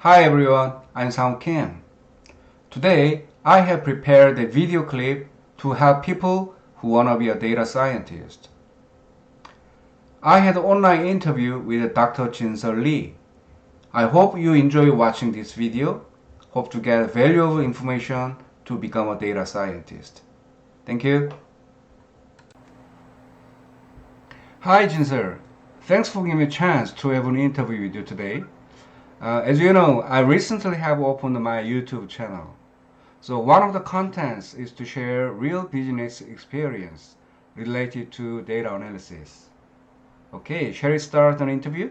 Hi everyone, I'm Sangwoo Kim. Today, I have prepared a video clip to help people who want to be a data scientist. I had an online interview with Dr. Jinsuh Lee. I hope you enjoy watching this video. Hope to get valuable information to become a data scientist. Thank you. Hi Jinsuh. Thanks for giving me a chance to have an interview with you today. As you know, I recently have opened my YouTube channel. So one of the contents is to share real business experience related to data analysis. Okay, shall we start an interview?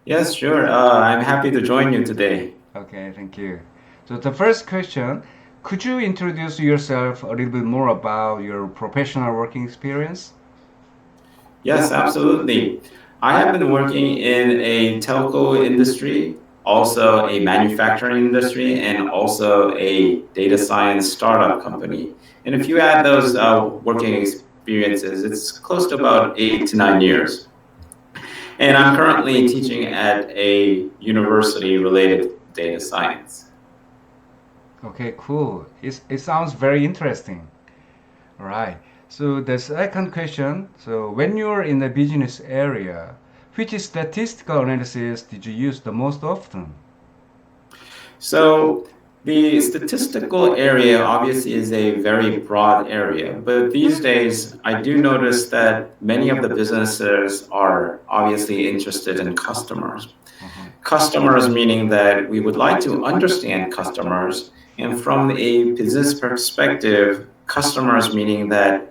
Yes, sure. I'm happy to join you today. Okay, thank you. So the first question, could you introduce yourself a little bit more about your professional working experience? Yes, absolutely. I have been working in a telco industry, also a manufacturing industry, and also a data science startup company. And if you add those working experiences, it's close to about 8 to 9 years. And I'm currently teaching at a university related to data science. Okay, cool. It sounds very interesting. All right. So the second question, so when you're in the business area, which statistical analysis did you use the most often? So the statistical area obviously is a very broad area, but these days I do notice that many of the businesses are obviously interested in customers. Customers meaning that we would like to understand customers, and from a business perspective, customers meaning that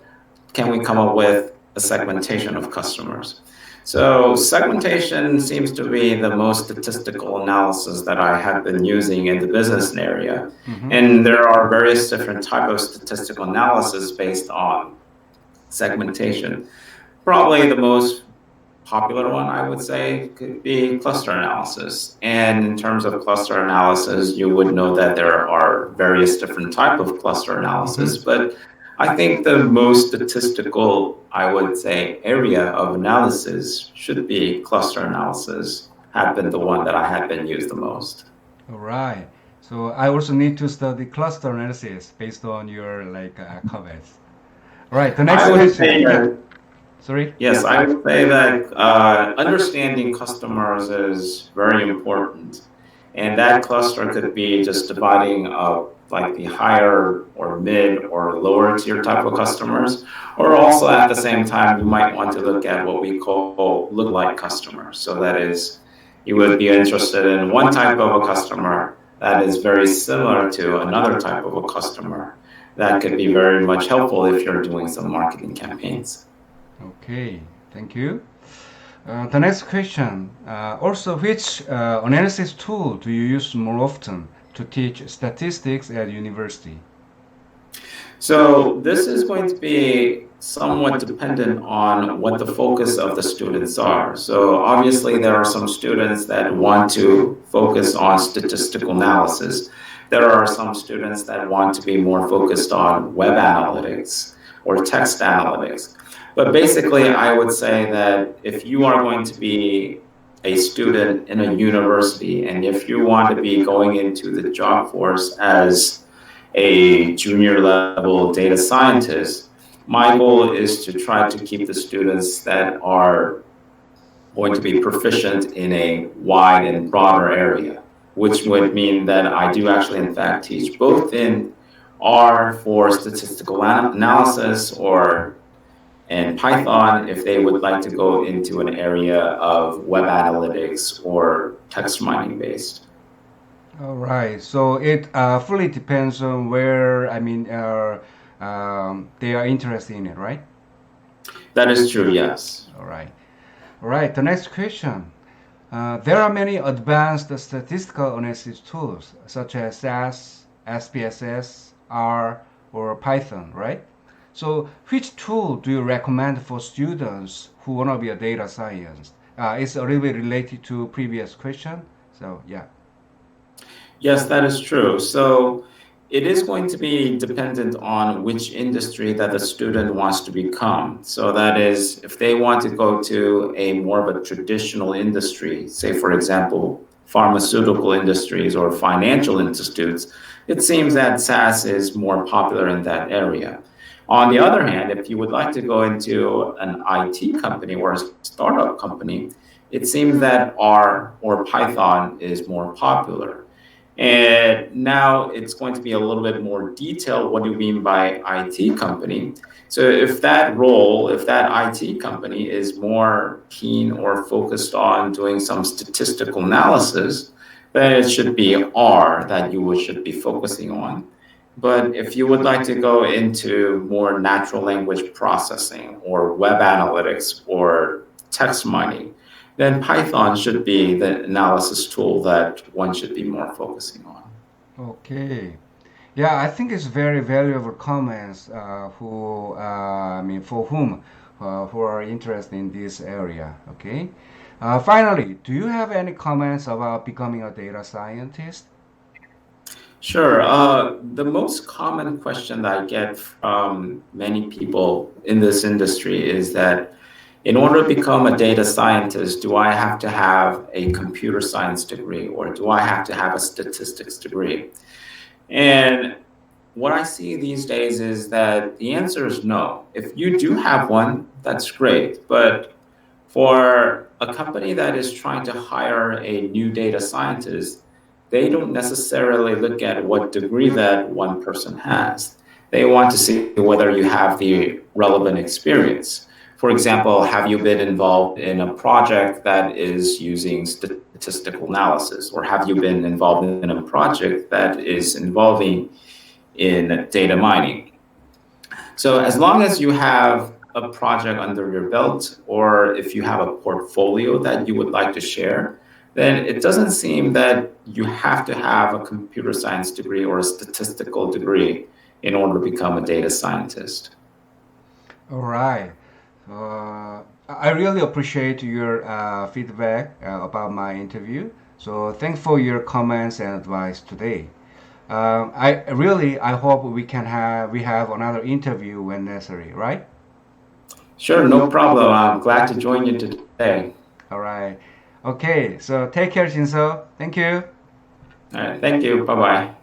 can we come up with a segmentation of customers? So segmentation seems to be the most statistical analysis that I have been using in the business area. And there are various different types of statistical analysis based on segmentation. Probably the most popular one, I would say, could be cluster analysis. And in terms of cluster analysis, you would know that there are various different types of cluster analysis, but I think the most statistical, I would say, area of analysis should be cluster analysis, have been the one that I have been used the most. All right. So I also need to study cluster analysis based on your comments. All right. The next I would say question. Yeah. that, Sorry. yes, I would say that understanding customers is very important. And that cluster could be just dividing up like the higher or mid or lower tier type of customers, or also at the same time, you might want to look at what we call lookalike customers. So that is, you would be interested in one type of a customer that is very similar to another type of a customer. That could be very much helpful if you're doing some marketing campaigns. Okay. Thank you. The next question. Also, which analysis tool do you use more often to teach statistics at university? So this is going to be somewhat dependent on what the focus of the students are. So obviously there are some students that want to focus on statistical analysis. There are some students that want to be more focused on web analytics or text analytics. But basically, I would say that if you are going to be a student in a university and if you want to be going into the job force as a junior level data scientist, my goal is to try to keep the students that are going to be proficient in a wide and broader area, which would mean that I do actually, in fact, teach both in R for statistical analysis or in Python if they would like to go into an area of web analytics or text mining based. All right. So it fully depends on where, they are interested in it, right? That is true, yes. All right. All right. The next question. There are many advanced statistical analysis tools such as SAS, SPSS, R, or Python, right? So which tool do you recommend for students who want to be a data scientist? It's a little bit related to previous question. So yeah. Yes, that is true. So it is going to be dependent on which industry that the student wants to become. So that is, if they want to go to a more of a traditional industry, say for example, pharmaceutical industries or financial institutes, it seems that SaaS is more popular in that area. On the other hand, if you would like to go into an IT company or a startup company, it seems that R or Python is more popular. And now it's going to be a little bit more detailed. What do you mean by IT company? So if that role, if that IT company is more keen or focused on doing some statistical analysis, then it should be R that you should be focusing on. But if you would like to go into more natural language processing or web analytics or text mining, then Python should be the analysis tool that one should be more focusing on. Okay. Yeah, I think it's very valuable comments for whom who are interested in this area. Okay. Finally, do you have any comments about becoming a data scientist? Sure. The most common question that I get from many people in this industry is that in order to become a data scientist, do I have to have a computer science degree or do I have to have a statistics degree? And what I see these days is that the answer is no. If you do have one, that's great. But for a company that is trying to hire a new data scientist, they don't necessarily look at what degree that one person has. They want to see whether you have the relevant experience. For example, have you been involved in a project that is using statistical analysis, or have you been involved in a project that is involving in data mining? So as long as you have a project under your belt, or if you have a portfolio that you would like to share, then it doesn't seem that you have to have a computer science degree or a statistical degree in order to become a data scientist. All right. I really appreciate your feedback about my interview. So thanks for your comments and advice today. I hope we have another interview when necessary, right? Sure, no problem. I'm glad to join you today. All right. Okay. So take care, Jinsuh. Thank you. All right, thank you. Bye-bye.